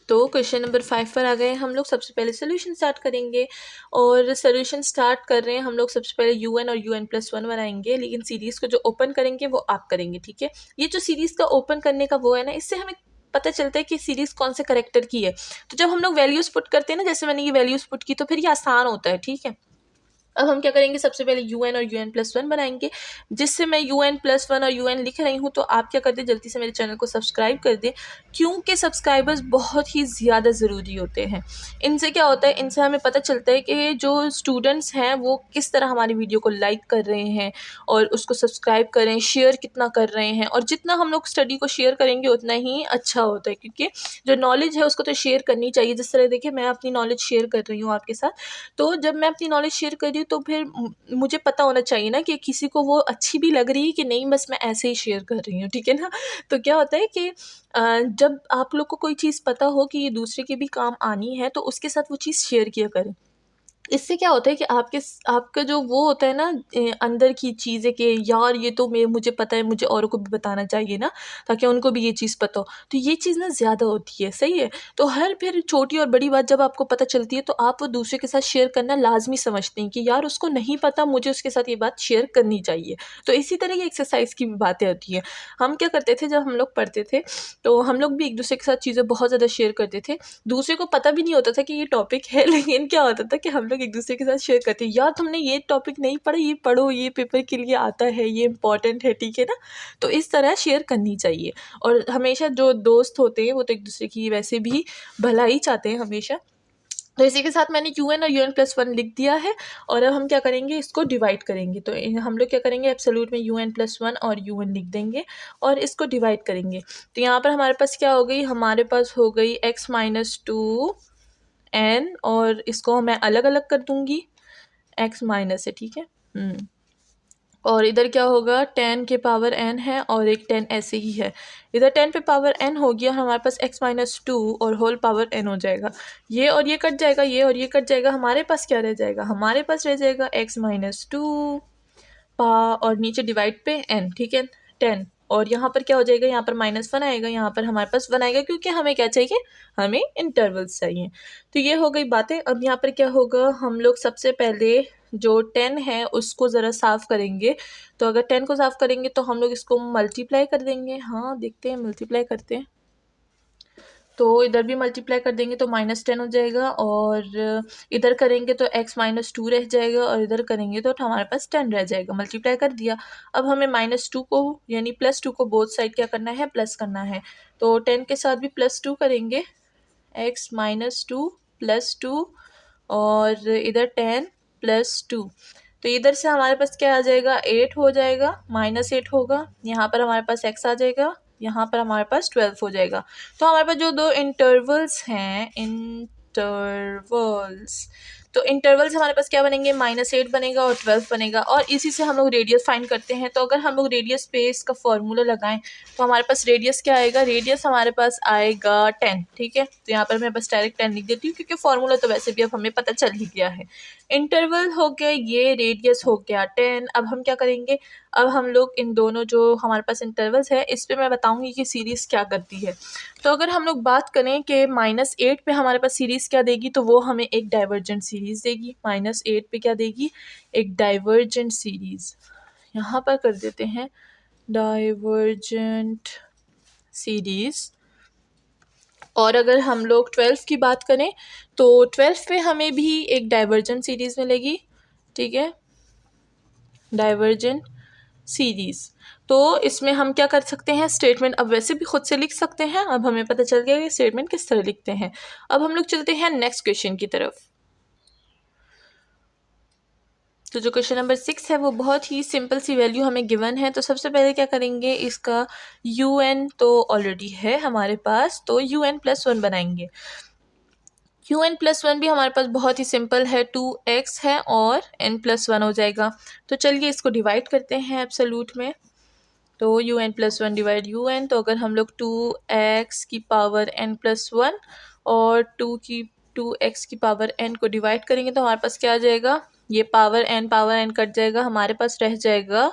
तो question number 5 पर आ गए हम लोग। सबसे पहले सोल्यूशन स्टार्ट करेंगे और सोल्यूशन स्टार्ट कर रहे हैं हम लोग। सबसे पहले un और un+1 बनाएंगे, लेकिन सीरीज़ को जो ओपन करेंगे वो आप करेंगे, ठीक है। ये जो सीरीज़ का ओपन करने का वो है ना, इससे हमें पता चलता है कि सीरीज़ कौन से करेक्टर की है। तो जब हम लोग वैल्यूज़ पुट करते हैं ना, जैसे मैंने ये वैल्यूज़ पुट की, तो फिर ये आसान होता है, ठीक है। अब हम क्या करेंगे, सबसे पहले un और un+1 बनाएंगे। जिससे मैं un+1 और un लिख रही हूँ, तो आप क्या कर दें, जल्दी से मेरे चैनल को सब्सक्राइब कर दें, क्योंकि सब्सक्राइबर्स बहुत ही ज़्यादा ज़रूरी होते हैं। इनसे क्या होता है, इनसे हमें पता चलता है कि जो स्टूडेंट्स हैं वो किस तरह हमारी वीडियो को लाइक कर रहे हैं और उसको सब्सक्राइब कर रहे हैं, शेयर कितना कर रहे हैं। और जितना हम लोग स्टडी को शेयर करेंगे उतना ही अच्छा होता है, क्योंकि जो नॉलेज है उसको तो शेयर करनी चाहिए। जिस तरह देखिए मैं अपनी नॉलेज शेयर कर रही हूँ आपके साथ, तो जब मैं अपनी नॉलेज शेयर कर रही हूँ तो फिर मुझे पता होना चाहिए ना कि किसी को वो अच्छी भी लग रही है कि नहीं, बस मैं ऐसे ही शेयर कर रही हूँ, ठीक है ना। तो क्या होता है कि जब आप लोग को कोई चीज़ पता हो कि ये दूसरे के भी काम आनी है, तो उसके साथ वो चीज़ शेयर किया करें। इससे क्या होता है कि आपका जो वो होता है ना, अंदर की चीज़ें कि यार ये तो मुझे पता है, मुझे औरों को भी बताना चाहिए ना, ताकि उनको भी ये चीज़ पता हो। तो ये चीज़ ना ज़्यादा होती है, सही है। तो हर फिर छोटी और बड़ी बात जब आपको पता चलती है, तो आप वो दूसरे के साथ शेयर करना लाज़मी समझते हैं कि यार उसको नहीं पता, मुझे उसके साथ ये बात शेयर करनी चाहिए। तो इसी तरह ये एक्सरसाइज़ की भी बातें होती हैं। हम क्या करते थे जब हम लोग पढ़ते थे, तो हम लोग भी एक दूसरे के साथ चीज़ें बहुत ज़्यादा शेयर करते थे। दूसरे को पता भी नहीं होता था कि ये टॉपिक है, लेकिन क्या होता था कि हम लोग एक दूसरे के साथ शेयर करते हैं, यार तुमने ये टॉपिक नहीं पढ़ा, ये पढ़ो, ये पेपर के लिए आता है, ये इंपॉर्टेंट है, ठीक है ना। तो इस तरह शेयर करनी चाहिए। और हमेशा जो दोस्त होते हैं वो तो एक दूसरे की वैसे भी भलाई चाहते हैं हमेशा। तो इसी के साथ मैंने un और un+1 लिख दिया है। और अब हम क्या करेंगे, इसको डिवाइड करेंगे। तो हम लोग क्या करेंगे, एब्सोल्यूट में un+1 और un लिख देंगे और इसको डिवाइड करेंगे। तो यहाँ पर हमारे पास क्या हो गई, हमारे पास हो गई x-2 n, और इसको मैं अलग अलग कर दूंगी, x माइनस है, ठीक है। और इधर क्या होगा, 10 के पावर n है और एक 10 ऐसे ही है। इधर 10 पे पावर n हो गया, हमारे पास x-2 और होल पावर n हो जाएगा। ये और ये कट जाएगा, ये और ये कट जाएगा, हमारे पास क्या रह जाएगा, हमारे पास रह जाएगा x-2 और नीचे डिवाइड पे n, ठीक है, 10। और यहाँ पर क्या हो जाएगा, यहाँ पर -1 आएगा, यहाँ पर हमारे पास 1 आएगा, क्योंकि हमें क्या चाहिए, हमें इंटरवल्स चाहिए। तो ये हो गई बातें। अब यहाँ पर क्या होगा, हम लोग सबसे पहले जो 10 है उसको ज़रा साफ़ करेंगे। तो अगर 10 को साफ़ करेंगे तो हम लोग इसको मल्टीप्लाई कर देंगे। हाँ देखते हैं, मल्टीप्लाई करते हैं। तो इधर भी मल्टीप्लाई कर देंगे तो -10 हो जाएगा, और इधर करेंगे तो x-2 रह जाएगा, और इधर करेंगे तो हमारे पास 10 रह जाएगा। मल्टीप्लाई कर दिया। अब हमें -2 को यानी +2 को बोथ साइड क्या करना है, प्लस करना है। तो 10 के साथ भी +2 करेंगे, x-2 +2, और इधर 10 +2। तो इधर से हमारे पास क्या आ जाएगा, 8 हो जाएगा, -8 होगा। यहाँ पर हमारे पास x आ जाएगा, यहाँ पर हमारे पास 12 हो जाएगा। तो हमारे पास जो दो इंटरवल्स हैं, तो इंटरवल्स हमारे पास क्या बनेंगे, -8 बनेगा और 12 बनेगा। और इसी से हम लोग रेडियस फाइंड करते हैं। तो अगर हम लोग रेडियस पे इसका फॉर्मूला लगाएं, तो हमारे पास रेडियस क्या आएगा, रेडियस हमारे पास आएगा 10, ठीक है। तो यहाँ पर मैं बस डायरेक्ट 10 लिख देती हूँ, क्योंकि फॉर्मूला तो वैसे भी अब हमें पता चल ही गया है। इंटरवल हो गया ये, रेडियस हो गया 10। अब हम क्या करेंगे, अब हम लोग इन दोनों जो हमारे पास इंटरवल्स है, इस पे मैं बताऊंगी कि सीरीज़ क्या करती है। तो अगर हम लोग बात करें कि -8 पे हमारे पास सीरीज़ क्या देगी, तो वो हमें एक डाइवर्जेंट सीरीज़ देगी। -8 पे क्या देगी, एक डाइवर्जेंट सीरीज़। यहाँ पर कर देते हैं डाइवर्जेंट सीरीज़। और अगर हम लोग 12 की बात करें, तो 12 पे हमें भी एक डाइवर्जेंट सीरीज़ मिलेगी, ठीक है, डाइवर्जेंट सीरीज़। तो इसमें हम क्या कर सकते हैं, स्टेटमेंट अब वैसे भी खुद से लिख सकते हैं। अब हमें पता चल गया कि स्टेटमेंट किस तरह लिखते हैं। अब हम लोग चलते हैं नेक्स्ट क्वेश्चन की तरफ। तो जो क्वेश्चन नंबर 6 है वो बहुत ही सिंपल सी वैल्यू हमें गिवन है। तो सबसे पहले क्या करेंगे, इसका un तो ऑलरेडी है हमारे पास, तो un+1 बनाएंगे। un+1 भी हमारे पास बहुत ही सिंपल है, 2x है और n+1 हो जाएगा। तो चलिए इसको डिवाइड करते हैं एब्सोल्यूट में। तो un+1 डिवाइड un, तो अगर हम लोग 2x की पावर n+1 और 2x की पावर n को डिवाइड करेंगे, तो हमारे पास क्या आ जाएगा, ये पावर n कट जाएगा, हमारे पास रह जाएगा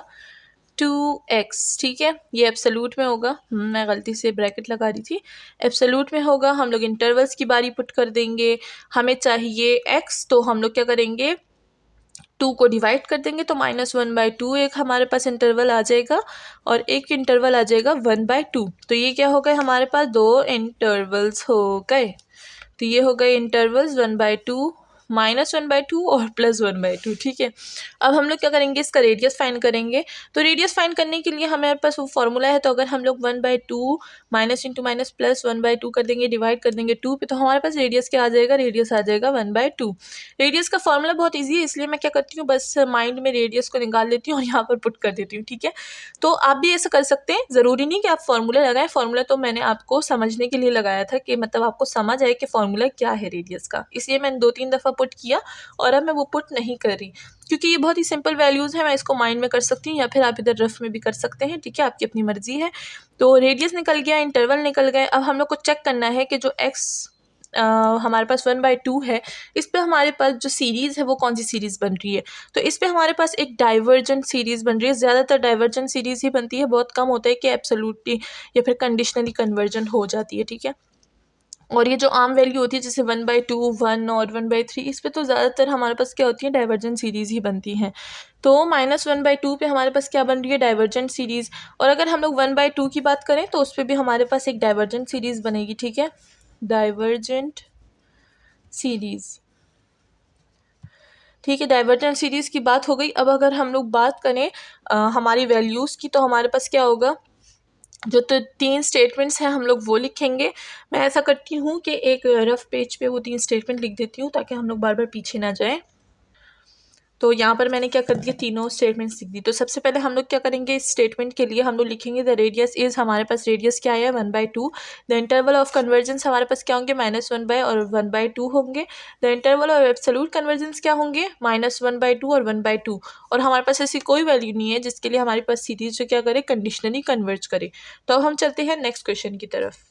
2x, ठीक है, ये एब्सोल्यूट में होगा। मैं गलती से ब्रैकेट लगा रही थी, एब्सोल्यूट में होगा। हम लोग इंटरवल्स की बारी पुट कर देंगे, हमें चाहिए x, तो हम लोग क्या करेंगे, 2 को डिवाइड कर देंगे तो -1/2 एक हमारे पास इंटरवल आ जाएगा और एक इंटरवल आ जाएगा 1/2। तो ये क्या हो गए, हमारे पास 2 इंटरवल्स हो गए। तो ये हो गए इंटरवल्स 1/2, -1/2 और +1/2, ठीक है। अब हम लोग क्या करेंगे, इसका रेडियस फाइंड करेंगे। तो रेडियस फाइंड करने के लिए हमारे पास वो फॉर्मूला है, तो अगर हम लोग 1/2 माइनस इंटू माइनस प्लस 1/2 कर देंगे, डिवाइड कर देंगे 2 पे, तो हमारे पास रेडियस क्या आ जाएगा, रेडियस आ जाएगा 1/2। रेडियस का फॉर्मूला बहुत ईजी है, इसलिए मैं क्या करती हूँ, बस माइंड में रेडियस को निकाल लेती हूँ और यहाँ पर पुट कर देती हूँ, ठीक है। तो आप भी ऐसा कर सकते हैं, ज़रूरी नहीं कि आप फॉर्मूला लगाएं। फॉर्मूला तो मैंने आपको समझने के लिए लगाया था कि मतलब आपको समझ आए कि फॉर्मूला क्या है रेडियस का, इसलिए मैंने 2-3 दफ़ा पुट किया और अब मैं वो पुट नहीं कर रही, क्योंकि ये बहुत ही सिंपल वैल्यूज़ हैं। मैं इसको माइंड में कर सकती हूँ या फिर आप इधर रफ में भी कर सकते हैं, ठीक है, आपकी अपनी मर्जी है। तो रेडियस निकल गया, इंटरवल निकल गए। अब हम लोग को चेक करना है कि जो एक्स हमारे पास 1/2 है, इस पे हमारे पास जो सीरीज़ है वो कौन सी सीरीज़ बन रही है। तो इस पे हमारे पास एक डाइवर्जेंट सीरीज़ बन रही है। ज़्यादातर डाइवर्जेंट सीरीज़ ही बनती है, बहुत कम होता है कि एब्सोल्युटली या फिर कंडीशनली कन्वर्जेंट हो जाती है, ठीक है। और ये जो आम वैल्यू होती है जैसे 1/2, 1 और 1/3, इस पे तो ज़्यादातर हमारे पास क्या होती है, डाइवर्जेंट सीरीज़ ही बनती हैं। तो -1/2 पे हमारे पास क्या बन रही है, डाइवर्जेंट सीरीज़। और अगर हम लोग 1/2 की बात करें तो उस पर भी हमारे पास एक डाइवर्जेंट सीरीज़ बनेगी, ठीक है, डाइवर्जेंट सीरीज़, ठीक है। डाइवर्जेंट सीरीज़ की बात हो गई। अब अगर हम लोग बात करें हमारी वैल्यूज़ की, तो हमारे पास क्या होगा, जो तो 3 स्टेटमेंट्स हैं हम लोग वो लिखेंगे। मैं ऐसा करती हूँ कि एक रफ पेज पे वो 3 स्टेटमेंट लिख देती हूँ ताकि हम लोग बार बार पीछे ना जाएं। तो यहाँ पर मैंने क्या कर दिया, तीनों स्टेटमेंट्स लिख दी। तो सबसे पहले हम लोग क्या करेंगे, इस स्टेटमेंट के लिए हम लोग लिखेंगे द रेडियस इज़, हमारे पास रेडियस क्या है 1/2। द इंटरवल ऑफ कन्वर्जेंस हमारे पास क्या होंगे, -1 और 1/2 होंगे। The interval of absolute convergence क्या होंगे, -1/2 और 1/2। और हमारे पास ऐसी कोई वैल्यू नहीं है जिसके लिए हमारे पास सीरीज जो क्या करे, कंडीशनली कन्वर्ज करे। तो अब हम चलते हैं नेक्स्ट क्वेश्चन की तरफ।